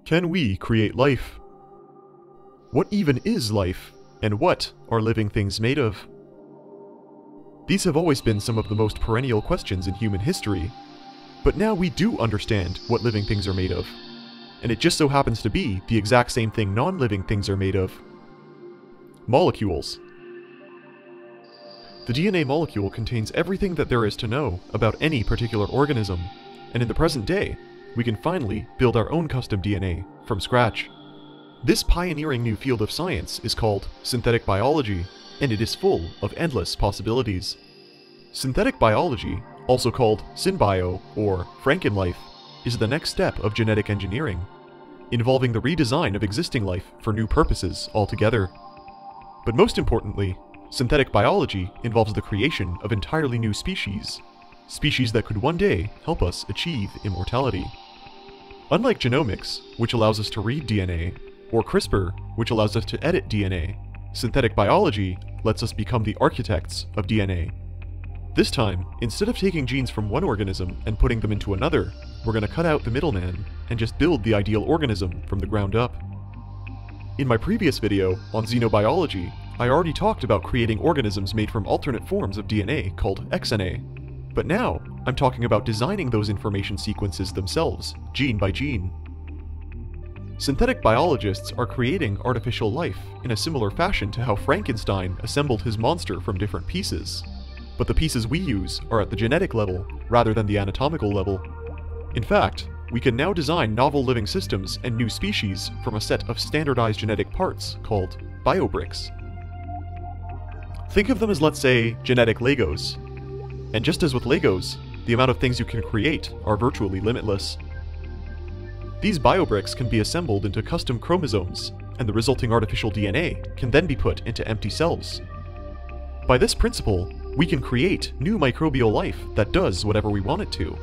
Can we create life? What even is life, and what are living things made of? These have always been some of the most perennial questions in human history, but now we do understand what living things are made of, and it just so happens to be the exact same thing non-living things are made of. Molecules. The DNA molecule contains everything that there is to know about any particular organism, and in the present day, we can finally build our own custom DNA from scratch. This pioneering new field of science is called synthetic biology, and it is full of endless possibilities. Synthetic biology, also called synbio or Frankenlife, is the next step of genetic engineering, involving the redesign of existing life for new purposes altogether. But most importantly, synthetic biology involves the creation of entirely new species that could one day help us achieve immortality. Unlike genomics, which allows us to read DNA, or CRISPR, which allows us to edit DNA, synthetic biology lets us become the architects of DNA. This time, instead of taking genes from one organism and putting them into another, we're going to cut out the middleman and just build the ideal organism from the ground up. In my previous video on xenobiology, I already talked about creating organisms made from alternate forms of DNA called XNA. But now, I'm talking about designing those information sequences themselves, gene by gene. Synthetic biologists are creating artificial life in a similar fashion to how Frankenstein assembled his monster from different pieces. But the pieces we use are at the genetic level, rather than the anatomical level. In fact, we can now design novel living systems and new species from a set of standardized genetic parts called biobricks. Think of them as, let's say, genetic Legos. And just as with Legos, the amount of things you can create are virtually limitless. These biobricks can be assembled into custom chromosomes, and the resulting artificial DNA can then be put into empty cells. By this principle, we can create new microbial life that does whatever we want it to.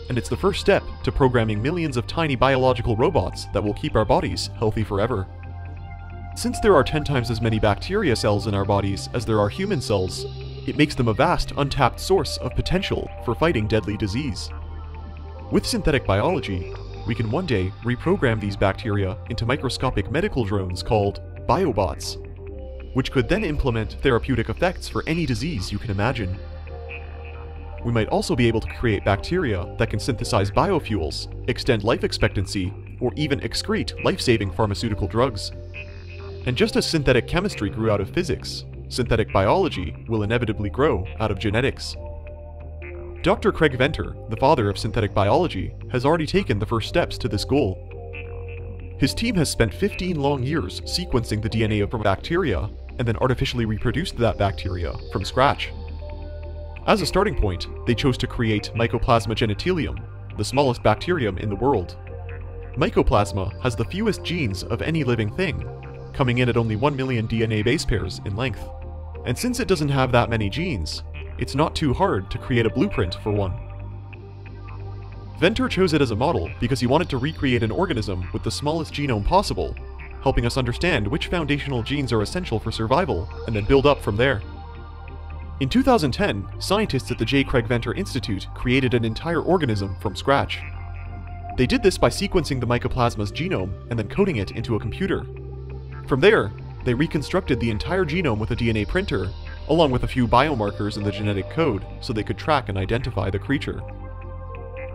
And it's the first step to programming millions of tiny biological robots that will keep our bodies healthy forever. Since there are 10 times as many bacteria cells in our bodies as there are human cells, it makes them a vast, untapped source of potential for fighting deadly disease. With synthetic biology, we can one day reprogram these bacteria into microscopic medical drones called biobots, which could then implement therapeutic effects for any disease you can imagine. We might also be able to create bacteria that can synthesize biofuels, extend life expectancy, or even excrete life-saving pharmaceutical drugs. And just as synthetic chemistry grew out of physics, synthetic biology will inevitably grow out of genetics. Dr. Craig Venter, the father of synthetic biology, has already taken the first steps to this goal. His team has spent 15 long years sequencing the DNA of bacteria and then artificially reproduced that bacteria from scratch. As a starting point, they chose to create Mycoplasma genitalium, the smallest bacterium in the world. Mycoplasma has the fewest genes of any living thing, coming in at only 1 million DNA base pairs in length. And since it doesn't have that many genes, it's not too hard to create a blueprint for one. Venter chose it as a model because he wanted to recreate an organism with the smallest genome possible, helping us understand which foundational genes are essential for survival, and then build up from there. In 2010, scientists at the J. Craig Venter Institute created an entire organism from scratch. They did this by sequencing the mycoplasma's genome and then coding it into a computer. From there, they reconstructed the entire genome with a DNA printer, along with a few biomarkers in the genetic code so they could track and identify the creature.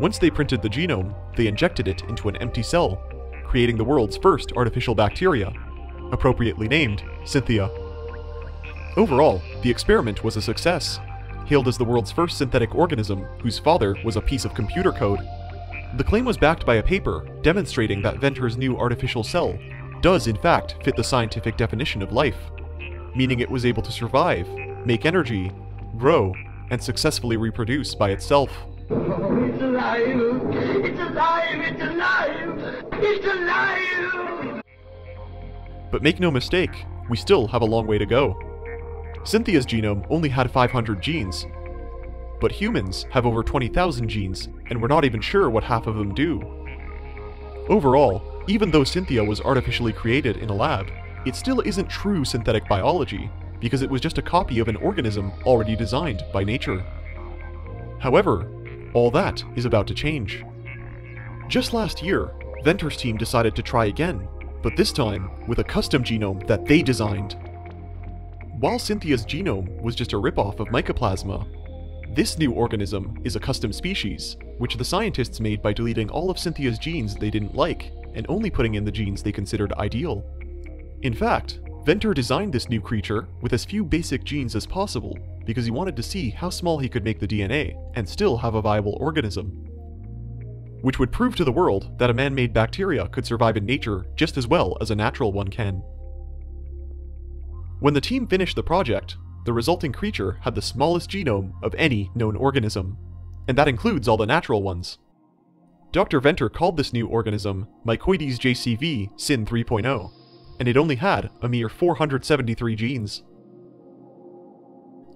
Once they printed the genome, they injected it into an empty cell, creating the world's first artificial bacteria, appropriately named Synthia. Overall, the experiment was a success, hailed as the world's first synthetic organism whose father was a piece of computer code. The claim was backed by a paper demonstrating that Venter's new artificial cell does in fact fit the scientific definition of life, meaning it was able to survive, make energy, grow, and successfully reproduce by itself. Oh, it's alive! It's alive! It's alive! It's alive! But make no mistake, we still have a long way to go. Cynthia's genome only had 500 genes, but humans have over 20,000 genes, and we're not even sure what half of them do. Overall, even though Cynthia was artificially created in a lab, it still isn't true synthetic biology, because it was just a copy of an organism already designed by nature. However, all that is about to change. Just last year, Venter's team decided to try again, but this time with a custom genome that they designed. While Cynthia's genome was just a ripoff of mycoplasma, this new organism is a custom species, which the scientists made by deleting all of Cynthia's genes they didn't like, and only putting in the genes they considered ideal. In fact, Venter designed this new creature with as few basic genes as possible, because he wanted to see how small he could make the DNA, and still have a viable organism. Which would prove to the world that a man-made bacteria could survive in nature just as well as a natural one can. When the team finished the project, the resulting creature had the smallest genome of any known organism, and that includes all the natural ones. Dr. Venter called this new organism Mycoides JCV Syn 3.0, and it only had a mere 473 genes.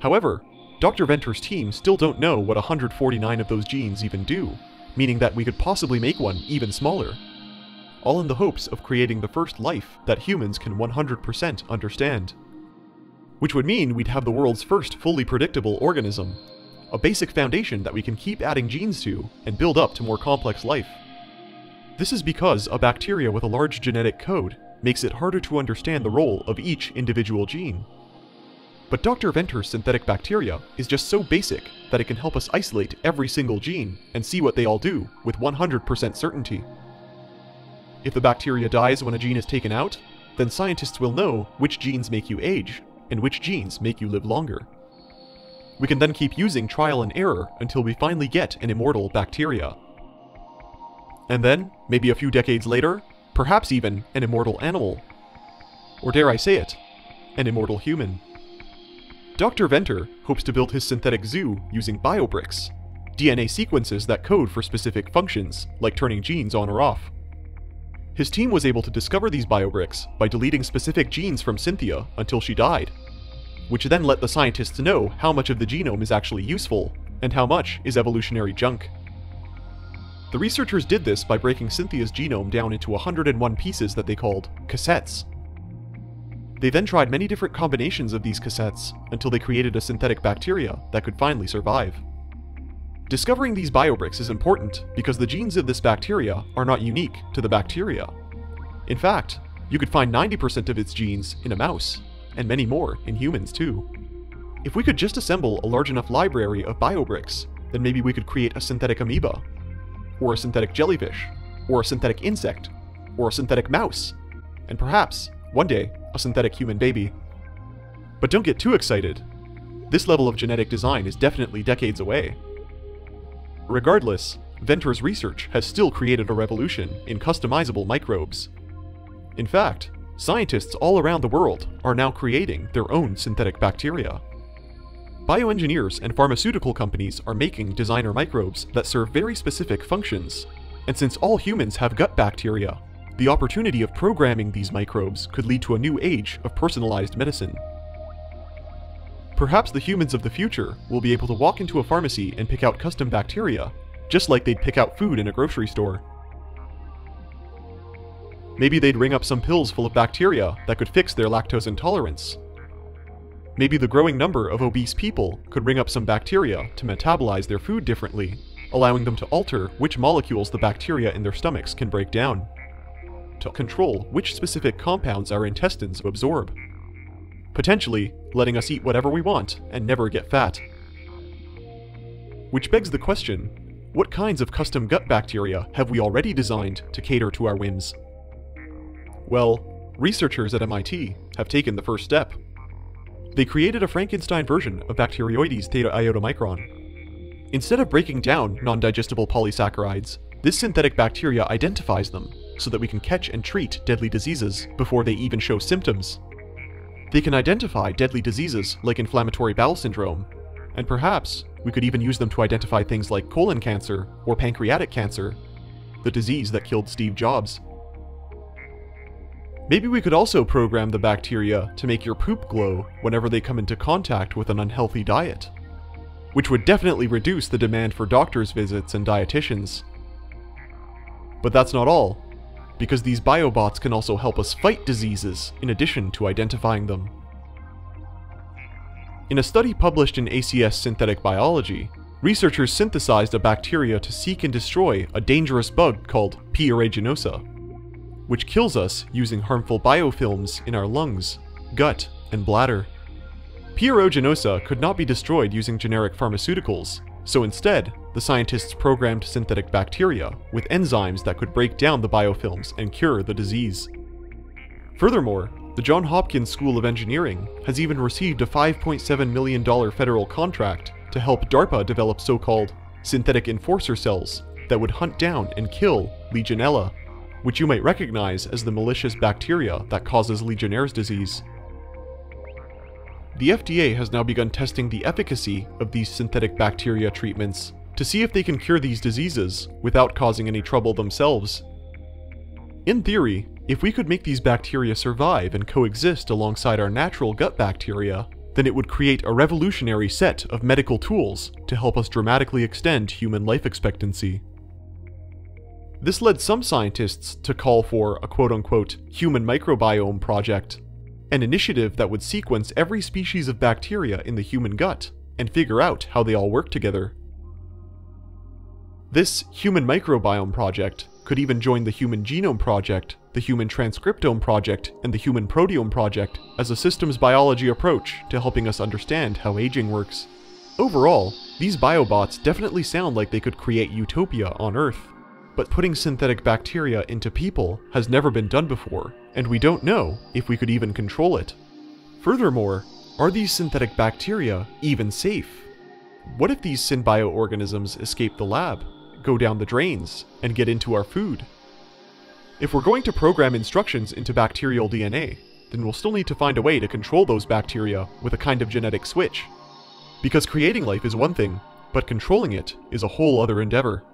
However, Dr. Venter's team still don't know what 149 of those genes even do, meaning that we could possibly make one even smaller, all in the hopes of creating the first life that humans can 100% understand. Which would mean we'd have the world's first fully predictable organism, a basic foundation that we can keep adding genes to and build up to more complex life. This is because a bacteria with a large genetic code makes it harder to understand the role of each individual gene. But Dr. Venter's synthetic bacteria is just so basic that it can help us isolate every single gene and see what they all do with 100% certainty. If the bacteria dies when a gene is taken out, then scientists will know which genes make you age, and which genes make you live longer. We can then keep using trial and error until we finally get an immortal bacteria. And then, maybe a few decades later, perhaps even an immortal animal. Or dare I say it, an immortal human. Dr. Venter hopes to build his synthetic zoo using biobricks, DNA sequences that code for specific functions, like turning genes on or off. His team was able to discover these biobricks by deleting specific genes from Cynthia until she died, which then let the scientists know how much of the genome is actually useful, and how much is evolutionary junk. The researchers did this by breaking Cynthia's genome down into 101 pieces that they called cassettes. They then tried many different combinations of these cassettes until they created a synthetic bacteria that could finally survive. Discovering these biobricks is important because the genes of this bacteria are not unique to the bacteria. In fact, you could find 90% of its genes in a mouse, and many more in humans too. If we could just assemble a large enough library of biobricks, then maybe we could create a synthetic amoeba, or a synthetic jellyfish, or a synthetic insect, or a synthetic mouse, and perhaps, one day, a synthetic human baby. But don't get too excited. This level of genetic design is definitely decades away. Regardless, Venter's research has still created a revolution in customizable microbes. In fact, scientists all around the world are now creating their own synthetic bacteria. Bioengineers and pharmaceutical companies are making designer microbes that serve very specific functions, and since all humans have gut bacteria, the opportunity of programming these microbes could lead to a new age of personalized medicine. Perhaps the humans of the future will be able to walk into a pharmacy and pick out custom bacteria, just like they'd pick out food in a grocery store. Maybe they'd ring up some pills full of bacteria that could fix their lactose intolerance. Maybe the growing number of obese people could ring up some bacteria to metabolize their food differently, allowing them to alter which molecules the bacteria in their stomachs can break down, to control which specific compounds our intestines absorb, potentially letting us eat whatever we want and never get fat. Which begs the question, what kinds of custom gut bacteria have we already designed to cater to our whims? Well, researchers at MIT have taken the first step. They created a Frankenstein version of Bacteroides theta iota micron. Instead of breaking down non-digestible polysaccharides, this synthetic bacteria identifies them so that we can catch and treat deadly diseases before they even show symptoms. They can identify deadly diseases like inflammatory bowel syndrome, and perhaps we could even use them to identify things like colon cancer or pancreatic cancer, the disease that killed Steve Jobs. Maybe we could also program the bacteria to make your poop glow whenever they come into contact with an unhealthy diet, which would definitely reduce the demand for doctor's visits and dietitians. But that's not all, because these biobots can also help us fight diseases in addition to identifying them. In a study published in ACS Synthetic Biology, researchers synthesized a bacteria to seek and destroy a dangerous bug called P. aeruginosa, which kills us using harmful biofilms in our lungs, gut, and bladder. P. aeruginosa could not be destroyed using generic pharmaceuticals, so instead, the scientists programmed synthetic bacteria with enzymes that could break down the biofilms and cure the disease. Furthermore, the Johns Hopkins School of Engineering has even received a $5.7 million federal contract to help DARPA develop so-called synthetic enforcer cells that would hunt down and kill Legionella, which you might recognize as the malicious bacteria that causes Legionnaire's disease. The FDA has now begun testing the efficacy of these synthetic bacteria treatments to see if they can cure these diseases without causing any trouble themselves. In theory, if we could make these bacteria survive and coexist alongside our natural gut bacteria, then it would create a revolutionary set of medical tools to help us dramatically extend human life expectancy. This led some scientists to call for a quote-unquote human microbiome project, an initiative that would sequence every species of bacteria in the human gut and figure out how they all work together. This human microbiome project could even join the Human Genome Project, the Human Transcriptome Project, and the Human Proteome Project as a systems biology approach to helping us understand how aging works. Overall, these biobots definitely sound like they could create utopia on Earth, but putting synthetic bacteria into people has never been done before, and we don't know if we could even control it. Furthermore, are these synthetic bacteria even safe? What if these symbioorganisms escape the lab, go down the drains, and get into our food? If we're going to program instructions into bacterial DNA, then we'll still need to find a way to control those bacteria with a kind of genetic switch. Because creating life is one thing, but controlling it is a whole other endeavor.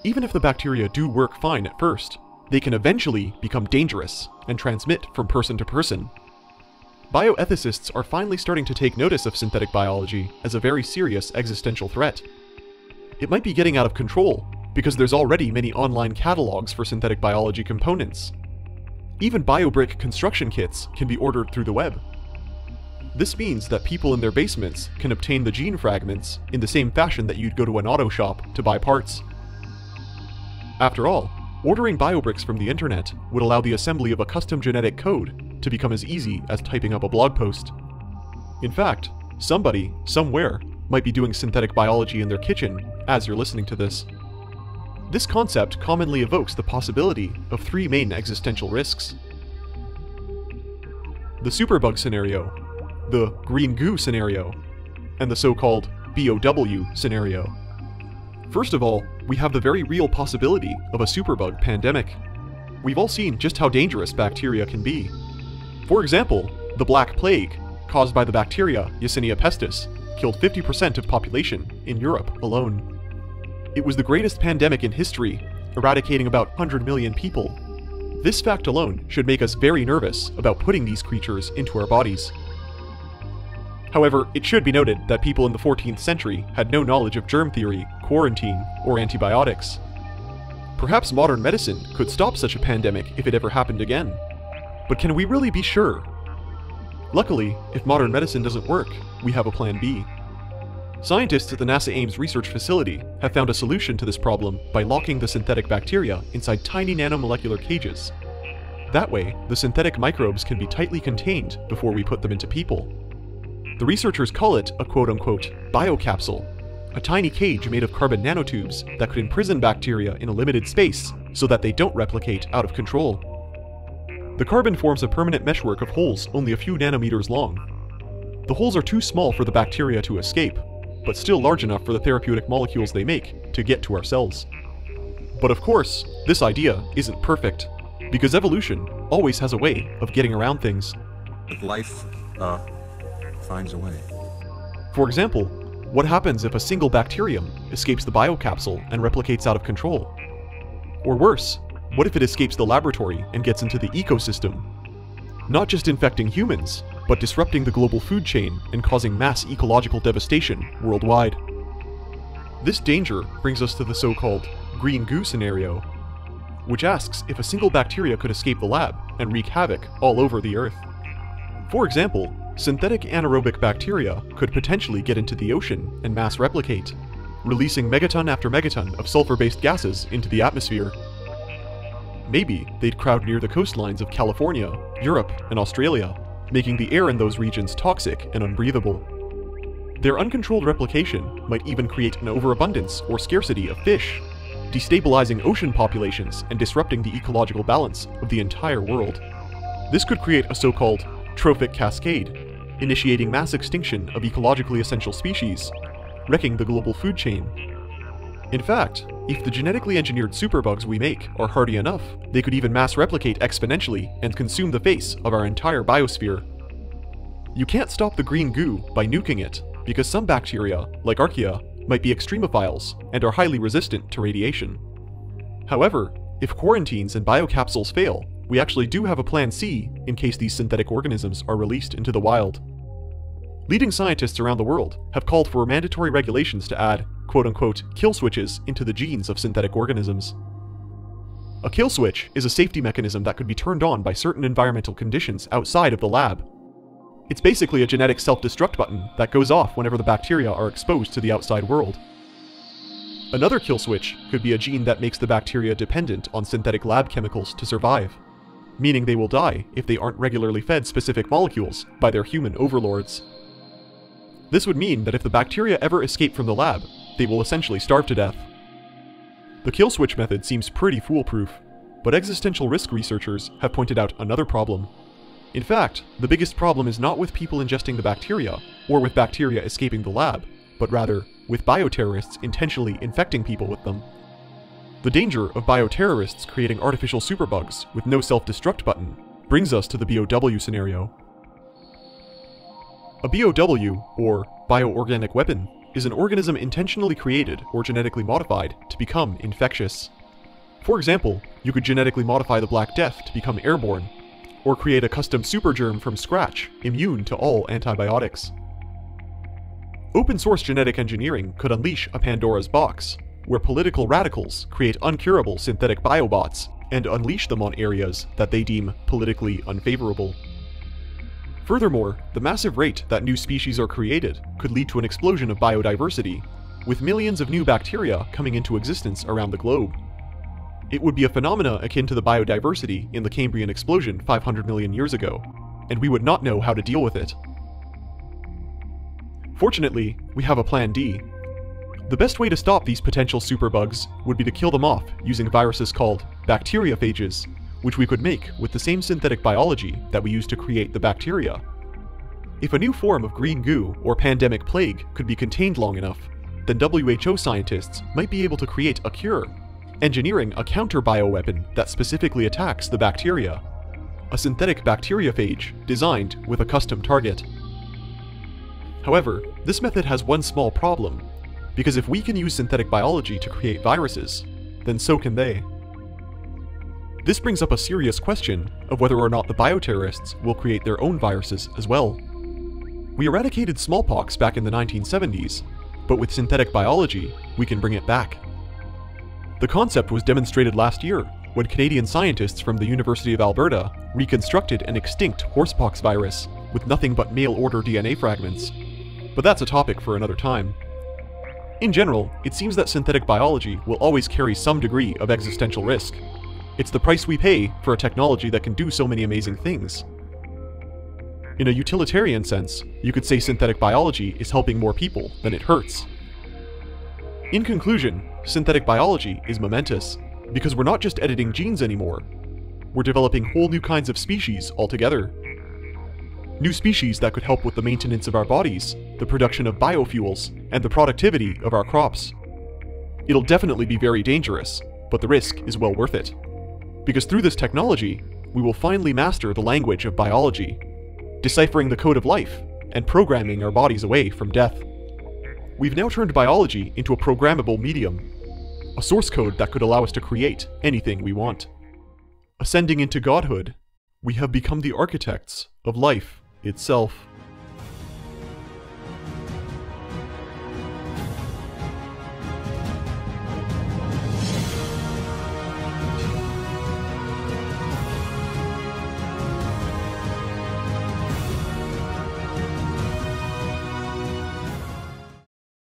Even if the bacteria do work fine at first, they can eventually become dangerous and transmit from person to person. Bioethicists are finally starting to take notice of synthetic biology as a very serious existential threat. It might be getting out of control, because there's already many online catalogs for synthetic biology components. Even biobrick construction kits can be ordered through the web. This means that people in their basements can obtain the gene fragments in the same fashion that you'd go to an auto shop to buy parts. After all, ordering biobricks from the internet would allow the assembly of a custom genetic code to become as easy as typing up a blog post. In fact, somebody, somewhere, might be doing synthetic biology in their kitchen as you're listening to this. This concept commonly evokes the possibility of three main existential risks: the superbug scenario, the green goo scenario, and the so-called BOW scenario. First of all, we have the very real possibility of a superbug pandemic. We've all seen just how dangerous bacteria can be. For example, the Black Plague, caused by the bacteria Yersinia pestis, killed 50% of population in Europe alone. It was the greatest pandemic in history, eradicating about 100 million people. This fact alone should make us very nervous about putting these creatures into our bodies. However, it should be noted that people in the 14th century had no knowledge of germ theory, quarantine, or antibiotics. Perhaps modern medicine could stop such a pandemic if it ever happened again. But can we really be sure? Luckily, if modern medicine doesn't work, we have a plan B. Scientists at the NASA Ames research facility have found a solution to this problem by locking the synthetic bacteria inside tiny nanomolecular cages. That way, the synthetic microbes can be tightly contained before we put them into people. The researchers call it a quote-unquote biocapsule, a tiny cage made of carbon nanotubes that could imprison bacteria in a limited space so that they don't replicate out of control. The carbon forms a permanent meshwork of holes only a few nanometers long. The holes are too small for the bacteria to escape, but still large enough for the therapeutic molecules they make to get to our cells. But of course, this idea isn't perfect, because evolution always has a way of getting around things. Life finds a way. For example, what happens if a single bacterium escapes the biocapsule and replicates out of control? Or worse, what if it escapes the laboratory and gets into the ecosystem? Not just infecting humans, but disrupting the global food chain and causing mass ecological devastation worldwide. This danger brings us to the so-called green goo scenario, which asks if a single bacteria could escape the lab and wreak havoc all over the Earth. For example, synthetic anaerobic bacteria could potentially get into the ocean and mass replicate, releasing megaton after megaton of sulfur-based gases into the atmosphere. Maybe they'd crowd near the coastlines of California, Europe, and Australia, making the air in those regions toxic and unbreathable. Their uncontrolled replication might even create an overabundance or scarcity of fish, destabilizing ocean populations and disrupting the ecological balance of the entire world. This could create a so-called trophic cascade, initiating mass extinction of ecologically essential species, wrecking the global food chain. In fact, if the genetically engineered superbugs we make are hardy enough, they could even mass replicate exponentially and consume the face of our entire biosphere. You can't stop the green goo by nuking it, because some bacteria, like archaea, might be extremophiles and are highly resistant to radiation. However, if quarantines and biocapsules fail, we actually do have a plan C in case these synthetic organisms are released into the wild. Leading scientists around the world have called for mandatory regulations to add, quote-unquote, kill switches into the genes of synthetic organisms. A kill switch is a safety mechanism that could be turned on by certain environmental conditions outside of the lab. It's basically a genetic self-destruct button that goes off whenever the bacteria are exposed to the outside world. Another kill switch could be a gene that makes the bacteria dependent on synthetic lab chemicals to survive, meaning they will die if they aren't regularly fed specific molecules by their human overlords. This would mean that if the bacteria ever escape from the lab, they will essentially starve to death. The kill switch method seems pretty foolproof, but existential risk researchers have pointed out another problem. In fact, the biggest problem is not with people ingesting the bacteria, or with bacteria escaping the lab, but rather with bioterrorists intentionally infecting people with them. The danger of bioterrorists creating artificial superbugs with no self-destruct button brings us to the BOW scenario. A BOW, or bioorganic weapon, is an organism intentionally created or genetically modified to become infectious. For example, you could genetically modify the Black Death to become airborne, or create a custom supergerm from scratch, immune to all antibiotics. Open source genetic engineering could unleash a Pandora's box, where political radicals create uncurable synthetic biobots and unleash them on areas that they deem politically unfavorable. Furthermore, the massive rate that new species are created could lead to an explosion of biodiversity, with millions of new bacteria coming into existence around the globe. It would be a phenomena akin to the biodiversity in the Cambrian explosion 500 million years ago, and we would not know how to deal with it. Fortunately, we have a plan D. The best way to stop these potential superbugs would be to kill them off using viruses called bacteriophages, which we could make with the same synthetic biology that we use to create the bacteria. If a new form of green goo or pandemic plague could be contained long enough, then WHO scientists might be able to create a cure, engineering a counter-bioweapon that specifically attacks the bacteria. A synthetic bacteriophage designed with a custom target. However, this method has one small problem, because if we can use synthetic biology to create viruses, then so can they. This brings up a serious question of whether or not the bioterrorists will create their own viruses as well. We eradicated smallpox back in the 1970s, but with synthetic biology, we can bring it back. The concept was demonstrated last year when Canadian scientists from the University of Alberta reconstructed an extinct horsepox virus with nothing but mail-order DNA fragments. But that's a topic for another time. In general, it seems that synthetic biology will always carry some degree of existential risk. It's the price we pay for a technology that can do so many amazing things. In a utilitarian sense, you could say synthetic biology is helping more people than it hurts. In conclusion, synthetic biology is momentous, because we're not just editing genes anymore. We're developing whole new kinds of species altogether. New species that could help with the maintenance of our bodies, the production of biofuels, and the productivity of our crops. It'll definitely be very dangerous, but the risk is well worth it. Because through this technology, we will finally master the language of biology, deciphering the code of life, and programming our bodies away from death. We've now turned biology into a programmable medium, a source code that could allow us to create anything we want. Ascending into godhood, we have become the architects of life itself.